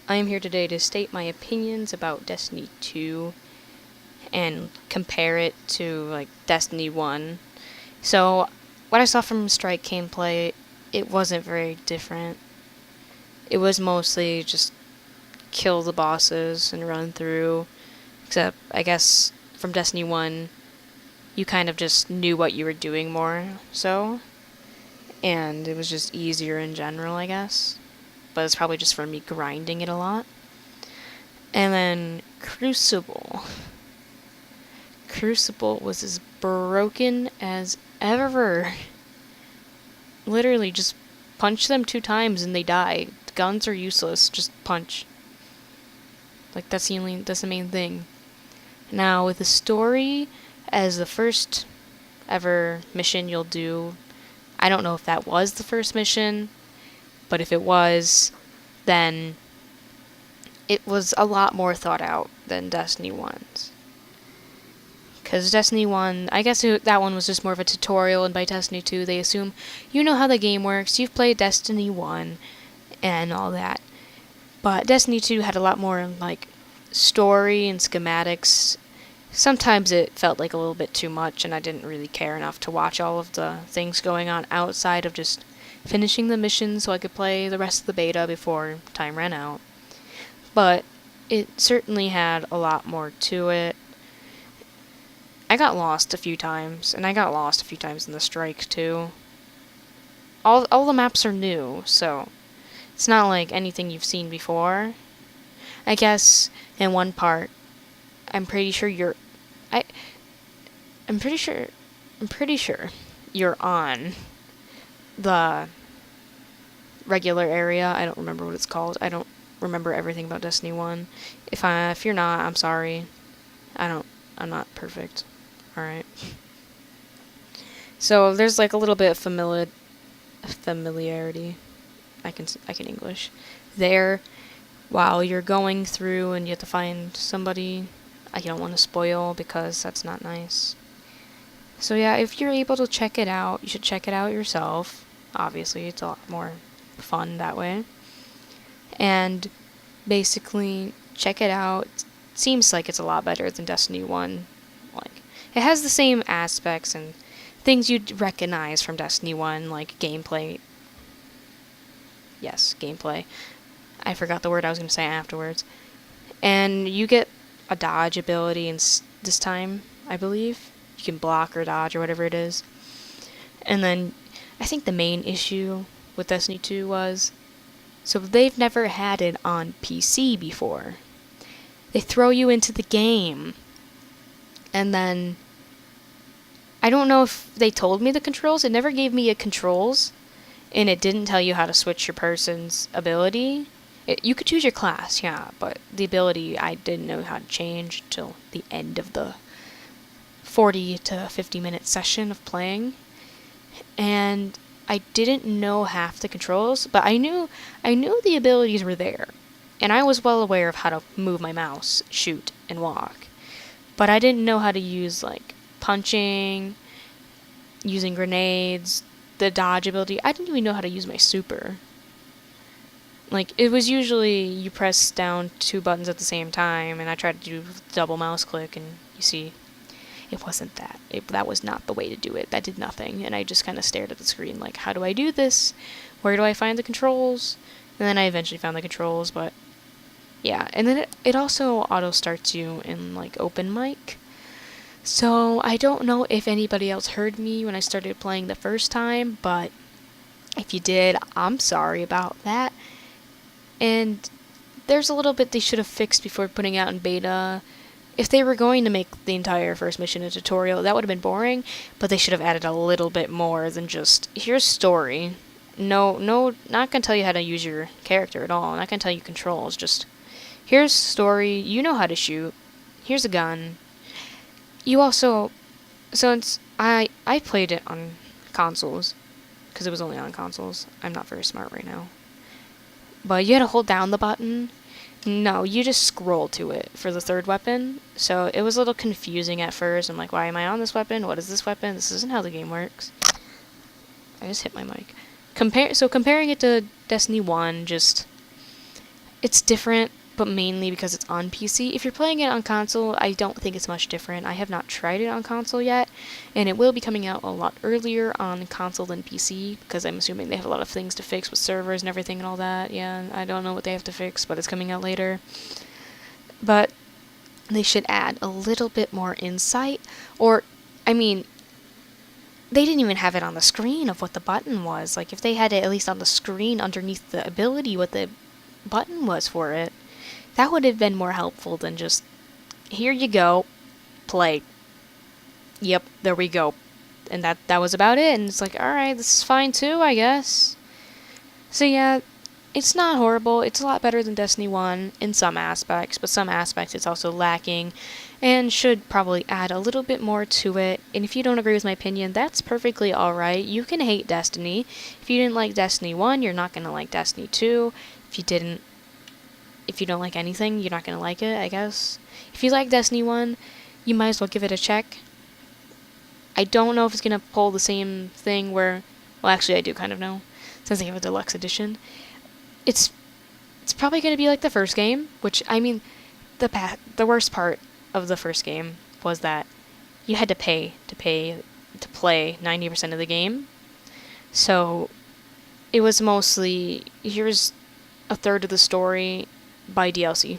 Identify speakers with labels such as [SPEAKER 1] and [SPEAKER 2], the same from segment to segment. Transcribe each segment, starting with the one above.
[SPEAKER 1] I am here today to state my opinions about Destiny 2 and compare it to, like, Destiny 1. So, what I saw from Strike gameplay, it wasn't very different. It was mostly just kill the bosses and run through, except, I guess, from Destiny 1, you kind of just knew what you were doing more so, and it was just easier in general, I guess. But it's probably just for me grinding it a lot. And then Crucible. Crucible was as broken as ever. Literally, just punch them 2 times and they die. The guns are useless, just punch. Like, that's the main thing. Now, with the story as the first ever mission you'll do, I don't know if that was the first mission, but if it was, then it was a lot more thought out than Destiny 1's. Because Destiny 1, I guess that one was just more of a tutorial, and by Destiny 2, they assume you know how the game works, you've played Destiny 1, and all that. But Destiny 2 had a lot more, like, story and schematics. Sometimes it felt like a little bit too much, and I didn't really care enough to watch all of the things going on outside of just finishing the mission so I could play the rest of the beta before time ran out. But it certainly had a lot more to it. I got lost a few times, and I got lost a few times in the Strike too. All the maps are new, so it's not like anything you've seen before. I guess in one part, I'm pretty sure you're you're on the regular area. I don't remember what it's called. I don't remember everything about Destiny 1. If you're not, I'm sorry. I'm not perfect. Alright. So there's like a little bit of familiarity. I can English there while you're going through and you have to find somebody. I don't want to spoil because that's not nice. So yeah, if you're able to check it out, you should check it out yourself. Obviously, it's a lot more fun that way. And basically, check it out. It seems like it's a lot better than Destiny 1. Like, it has the same aspects and things you'd recognize from Destiny 1, like gameplay. Yes, gameplay. I forgot the word I was going to say afterwards. And you get a dodge ability this time, I believe. You can block or dodge or whatever it is. And then I think the main issue with Destiny 2 was, so they've never had it on PC before. They throw you into the game. And then I don't know if they told me the controls. It never gave me a controls. And it didn't tell you how to switch your person's ability. You could choose your class, yeah, but the ability I didn't know how to change till the end of the 40 to 50 minute session of playing. And I didn't know half the controls, but I knew the abilities were there. And I was well aware of how to move my mouse, shoot, and walk. But I didn't know how to use, like, punching, using grenades, the dodge ability. I didn't even know how to use my super. Like, it was usually you press down 2 buttons at the same time, and I tried to do double mouse click, and you see, it wasn't that. That was not the way to do it. That did nothing, and I just kind of stared at the screen like, how do I do this? Where do I find the controls? And then I eventually found the controls, but yeah. And then it also auto-starts you in, like, open mic. So I don't know if anybody else heard me when I started playing the first time, but if you did, I'm sorry about that. And there's a little bit they should have fixed before putting out in beta. If they were going to make the entire first mission a tutorial, that would have been boring, but they should have added a little bit more than just, here's story. No, not gonna tell you how to use your character at all. Not gonna tell you controls, just, here's story, you know how to shoot, here's a gun. You also, since I played it on consoles, because it was only on consoles. I'm not very smart right now. But you had to hold down the button. No, you just scroll to it for the third weapon. So it was a little confusing at first. I'm like, why am I on this weapon? What is this weapon? This isn't how the game works. I just hit my mic. Comparing it to Destiny 1, just, It's different, but mainly because it's on PC. If you're playing it on console, I don't think it's much different. I have not tried it on console yet, and it will be coming out a lot earlier on console than PC, because I'm assuming they have a lot of things to fix with servers and everything and all that. Yeah, I don't know what they have to fix, but it's coming out later. But they should add a little bit more insight, or, I mean, they didn't even have it on the screen of what the button was. Like, if they had it at least on the screen underneath the ability, what the button was for it, that would have been more helpful than just, here you go, play. Yep, there we go. And that was about it, and it's like, alright, this is fine too, I guess. So yeah, it's not horrible. It's a lot better than Destiny 1 in some aspects, but some aspects it's also lacking, and should probably add a little bit more to it. And if you don't agree with my opinion, that's perfectly alright. You can hate Destiny. If you didn't like Destiny 1, you're not going to like Destiny 2. If you don't like anything, you're not going to like it, I guess. If you like Destiny 1, you might as well give it a check. I don't know if it's going to pull the same thing where... Well, actually, I do kind of know, since they have a deluxe edition. It's probably going to be like the first game, which, I mean, the worst part of the first game was that you had to pay to play 90% of the game. So, it was mostly, here's a third of the story, buy DLC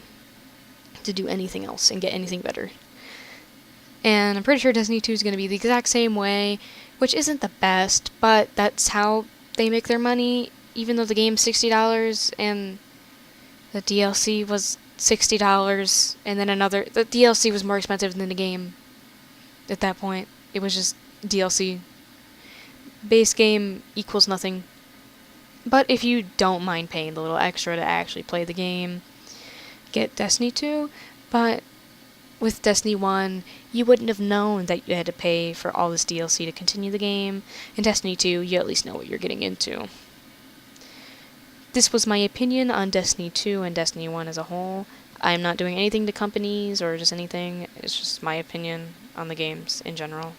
[SPEAKER 1] to do anything else and get anything better. And I'm pretty sure Destiny 2 is going to be the exact same way, which isn't the best, but that's how they make their money, even though the game's $60 and the DLC was $60, and then the DLC was more expensive than the game at that point. It was just DLC. Base game equals nothing. But if you don't mind paying the little extra to actually play the game, get Destiny 2, but with Destiny 1, you wouldn't have known that you had to pay for all this DLC to continue the game. In Destiny 2, you at least know what you're getting into. This was my opinion on Destiny 2 and Destiny 1 as a whole. I'm not doing anything to companies or just anything. It's just my opinion on the games in general.